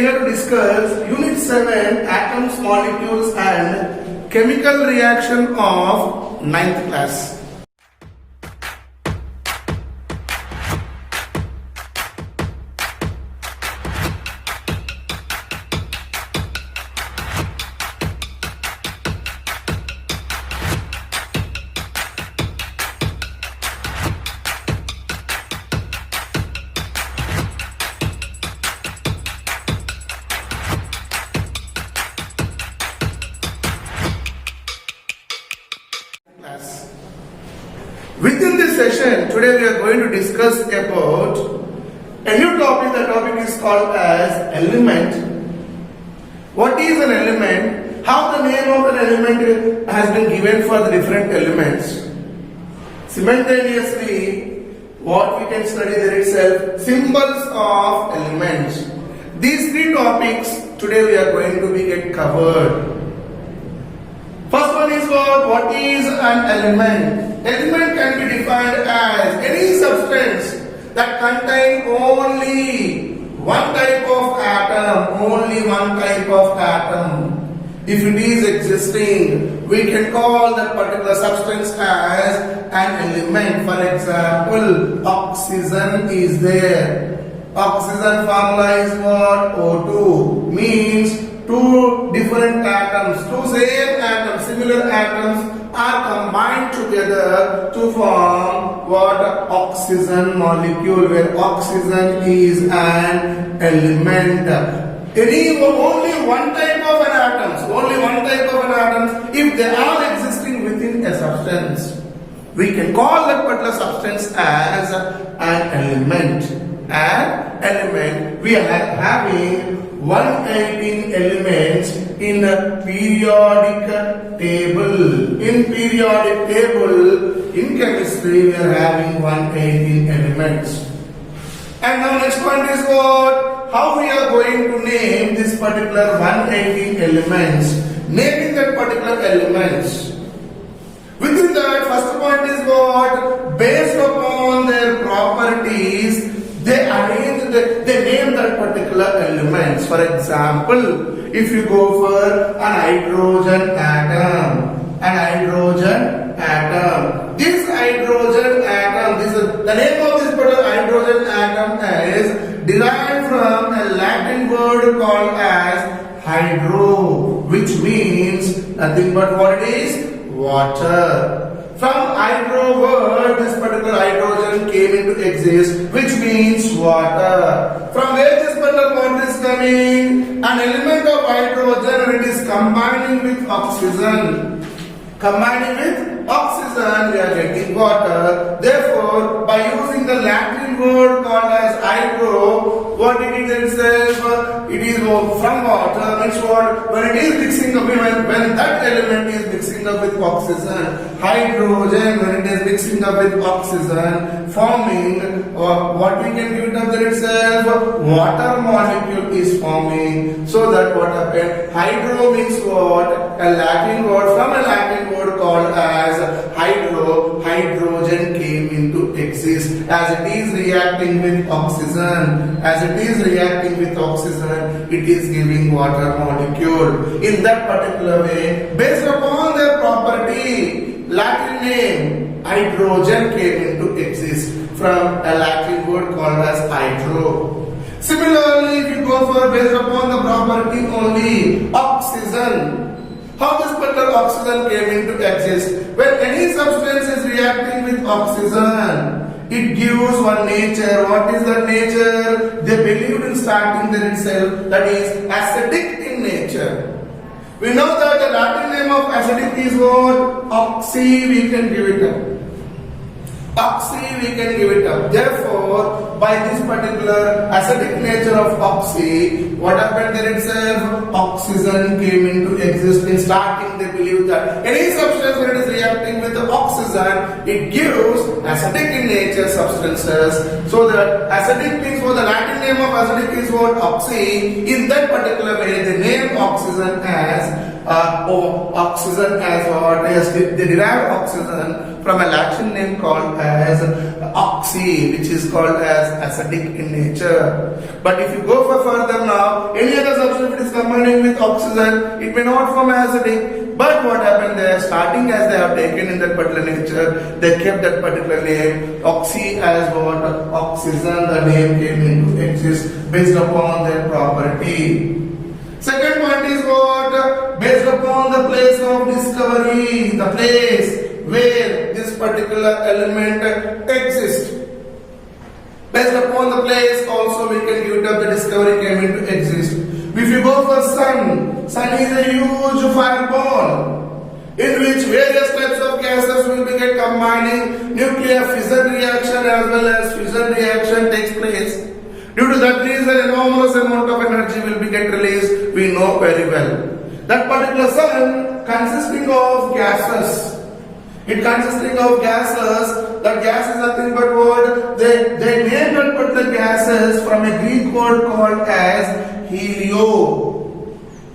here to discuss Unit 7 Atoms, Molecules and Chemical Reaction of 9th class. Within this session, today we are going to discuss about a new topic. The topic is called as element. What is an element? How the name of an element has been given for the different elements. Simultaneously, what we can study there itself, symbols of elements. These three topics today we are going to get covered. First one is what is an element? Element can be defined as any substance that contains only one type of atom, only one type of atom. If it is existing, we can call that particular substance as an element. For example, oxygen is there. Oxygen formula is what? O2. Means two different atoms, two same atoms, similar atoms are combined together to form what? Oxygen molecule, where oxygen is an element. Only one type of an atoms, only one type of an atoms, if they are existing within a substance, we can call that particular substance as an element. An element, we are having 118 elements in a periodic table. In periodic table, in chemistry, we are having 118 elements. And now next point is what? How we are going to name this particular 118 elements. Naming that particular elements. Within that, first point is what? Based upon their properties, they name that particular elements. For example, if you go for an hydrogen atom, this hydrogen atom, the name of this particular hydrogen atom is derived from a Latin word called as hydro, which means nothing but what it is? Water. From hydro word, this particular hydrogen came into exist, which means water. From where this particular water is coming? An element of hydrogen, and it is combining with oxygen. Combining with oxygen, we are getting water. Therefore, by using the Latin word called as hydro, what it is itself? It is from water. Means what? When it is mixing up, when that element is mixing up with oxygen, hydrogen, when it is mixing up with oxygen, forming what we can give it up there itself? Water molecule is forming. So that what happened? Hydro means what? A Latin word, from a Latin word called as hydro. Hydrogen came into exist as it is reacting with oxygen. As it is reacting with oxygen, it is giving water molecule. In that particular way, based upon their property, Latin name hydrogen came into exist from a Latin word called as hydro. Similarly, if you go for based upon the property only oxygen, how this particular oxygen came into exist? When any substance is reacting with oxygen, it gives one nature. What is that nature? They believed in starting there itself, that is acidic in nature. We know that the Latin name of acidic is what? Oxy, we can give it up. Oxy, we can give it up. Therefore, by this particular acidic nature of oxy, what happened there itself? Oxygen came into existence. Starting, they believe that any substance when it is reacting with the oxygen, it gives acidic in nature substances. So the acidic means what the Latin name of acidic is what? Oxy. In that particular way, they name oxygen as oxygen as what? Yes, they derive oxygen from a Latin name called as oxy, which is called as acidic in nature. But if you go for further now, any other substance if it is combining with oxygen, it may not form acidic. But what happened there, starting as they have taken in that particular nature, they kept that particular name, oxy as what? Oxygen, the name came into exist based upon their property. Second point is what? Based upon the place of discovery, the place where this particular element exists. Based upon the place also we can give it up the discovery came into exist. If you go for sun is a huge fireball in which various types of gases will be get combining, nuclear fission reaction as well as fusion reaction takes place. Due to that reason, enormous amount of energy will be get released, we know very well. That particular sun consisting of gases. It consisting of gases. That gas is nothing but what? They named that particular gases from a Greek word called as helio.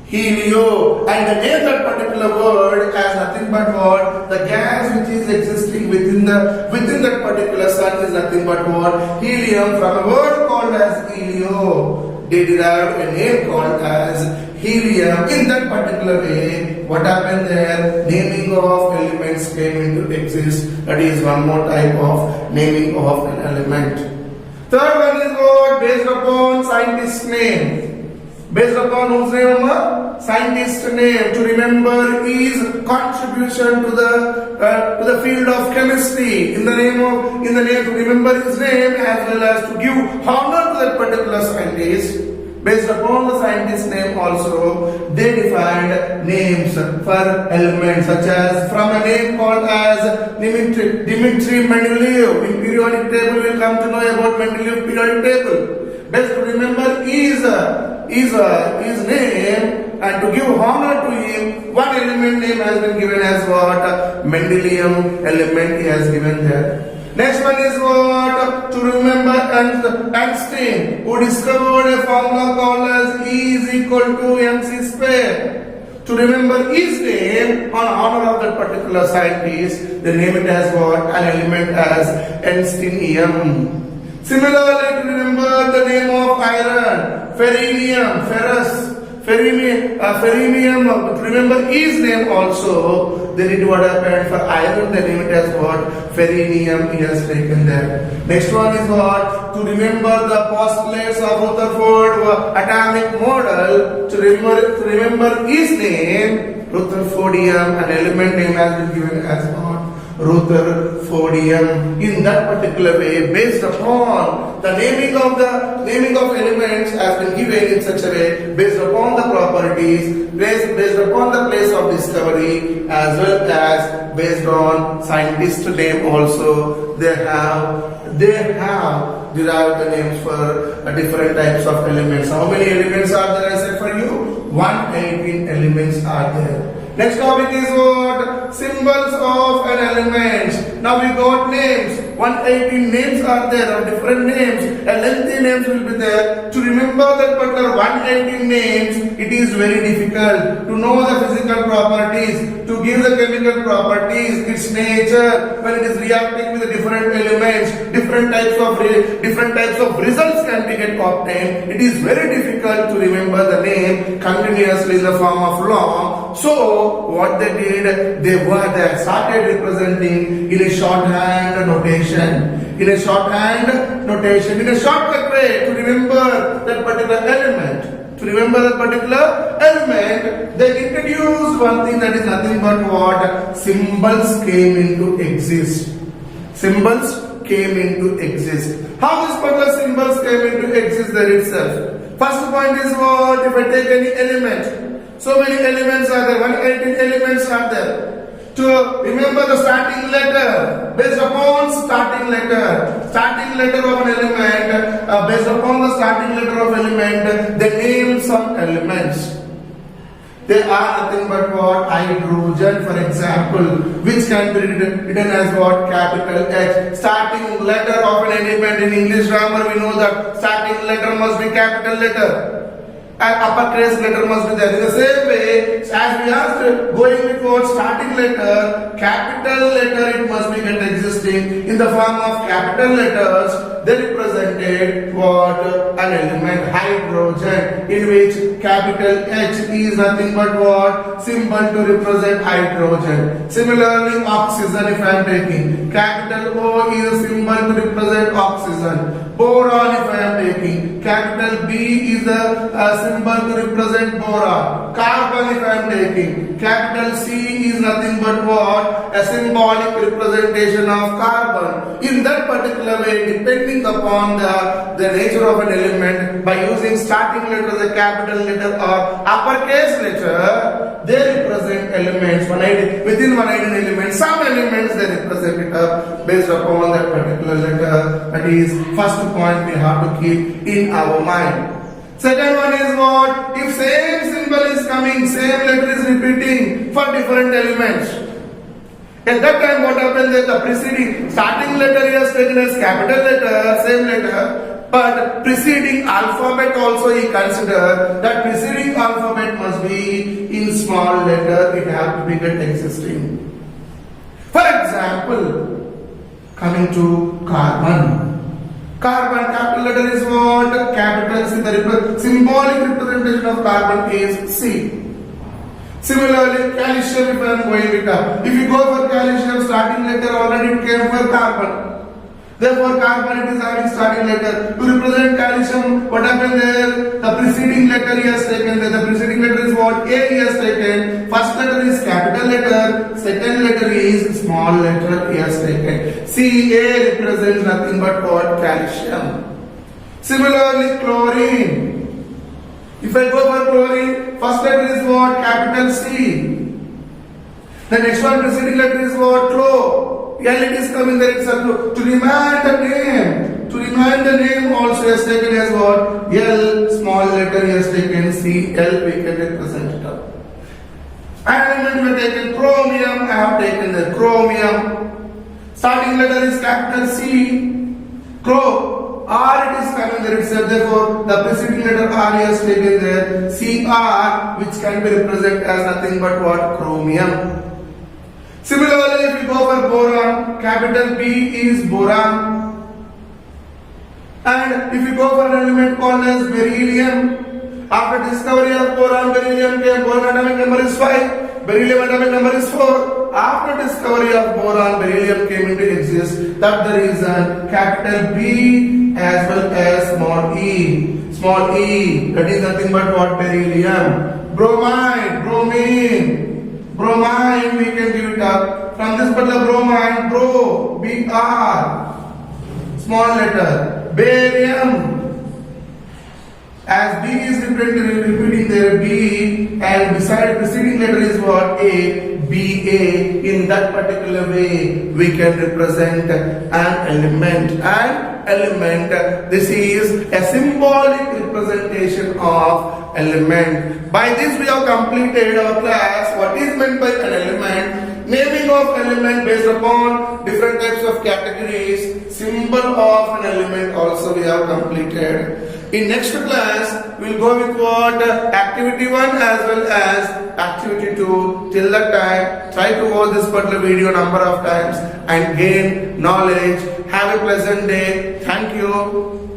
Helio. And they name that particular word as nothing but what? The gas which is existing within that particular sun is nothing but what? Helium, from a word called as helio. They derived a name called as helium. In that particular way, what happened there? Naming of elements came into exist. That is one more type of naming of an element. Third one is what? Based upon scientist name. Based upon whose name? Scientist name. To remember his contribution to the field of chemistry. In the name to remember his name as well as to give honor to that particular scientist. Based upon the scientist's name also, they defined names for elements such as from a name called as Dmitry Mendeleev. In periodic table we will come to know about Mendeleev periodic table. Best to remember his name and to give honor to him, one element name has been given as what? Mendeleev element he has given there. Next one is what? To remember Einstein, who discovered a formula called as E is equal to mc square. To remember his name on honor of that particular scientist, they name it as what? An element as Einsteinium. Similarly, to remember the name of iron, ferrinium, ferrous. Ferrinium, to remember his name also, they did what happened for iron, they name it as what? Ferrinium he has taken there. Next one is what? To remember the postulates of Rutherford atomic model, to remember his name, Rutherfordium, an element name has been given as what? Rutherfordium. In that particular way, based upon the naming of elements has been given in such a way, based upon the properties, based upon the place of discovery, as well as based on scientist name also, they have derived the names for different types of elements. How many elements are there? I said for you, 118 elements are there. Next topic is what? Symbols of an element. Now we got names. 118 names are there of different names. A lengthy names will be there. To remember that particular 118 names, it is very difficult to know the physical properties, to give the chemical properties, its nature, when it is reacting with the different elements, different types of results can be get obtained. It is very difficult to remember the name continuously in the form of long. So what they did, they started representing in a shorthand notation. In a shorthand notation, in a shortcut way to remember that particular element. To remember that particular element, they introduced one thing that is nothing but what? Symbols came into exist. Symbols came into exist. How these particular symbols came into exist there itself? First point is what? If I take any element, so many elements are there, 118 elements are there. To remember the starting letter, based upon starting letter of an element, based upon the starting letter of element, they name some elements. They are nothing but what? Hydrogen, for example, which can be written as what? Capital H. Starting letter of an element in English grammar, we know that starting letter must be capital letter. And uppercase letter must be there. In the same way, as we asked, going with what? Starting letter, capital letter, it must be existing in the form of capital letters. They represented what? An element, hydrogen, in which capital H is nothing but what? Symbol to represent hydrogen. Similarly, oxygen, if I am taking, capital O is a symbol to represent oxygen. Boron, if I am taking, capital B is a symbol to represent boron. Carbon, if I am taking, capital C is nothing but what? A symbolic representation of carbon. In that particular way, depending upon the nature of an element, by using starting letter as a capital letter or uppercase letter, they represent elements. Within one ideal element, some elements they represent it based upon that particular letter. That is first point we have to keep in our mind. Second one is what? If same symbol is coming, same letter is repeating for different elements. At that time, what happens is the preceding starting letter is taken as capital letter, same letter, but preceding alphabet also he consider that preceding alphabet must be in small letter. It have to be existing. For example, coming to carbon. Carbon, capital letter is what? Capital C. The symbolic representation of carbon is C. Similarly, calcium, if I am going with that. If you go for calcium, starting letter already it came for carbon. Therefore, carbon it is having starting letter. To represent calcium, what happened there? The preceding letter he has taken there. The preceding letter is what? A he has taken. First letter is capital letter. Second letter is small letter he has taken. Ca represents nothing but what? Calcium. Similarly, chlorine. If I go for chlorine, first letter is what? Capital C. The next one preceding letter is what? Clo. L it is coming there itself. To remind the name. To remind the name also he has taken as what? L. Small letter he has taken C. L we can represent it up. And we have taken chromium. I have taken the chromium. Starting letter is capital C. Cro. R it is coming there itself. Therefore, the preceding letter R he has taken there. Cr, which can be represented as nothing but what? Chromium. Similarly, if we go for boron, capital B is boron. And if you go for an element called as beryllium, after discovery of boron, beryllium came. Boron atomic number is 5. Beryllium atomic number is 4. After discovery of boron, beryllium came into existence. That's the reason capital B as well as small e. Small e, that is nothing but what? Beryllium. Bromine, bromine. Bromine, we can give it up. From this particular bromine, bro, B-R, small letter. Barium, as B is repeating there, B, and beside preceding letter is what? A, B-A. In that particular way, we can represent an element. An element, this is a symbolic representation of element. By this we have completed our class. What is meant by an element? Naming of element based upon different types of categories. Symbol of an element also we have completed. In next class, we will go with what? Activity 1 as well as activity 2. Till that time, try to watch this particular video number of times and gain knowledge. Have a pleasant day. Thank you.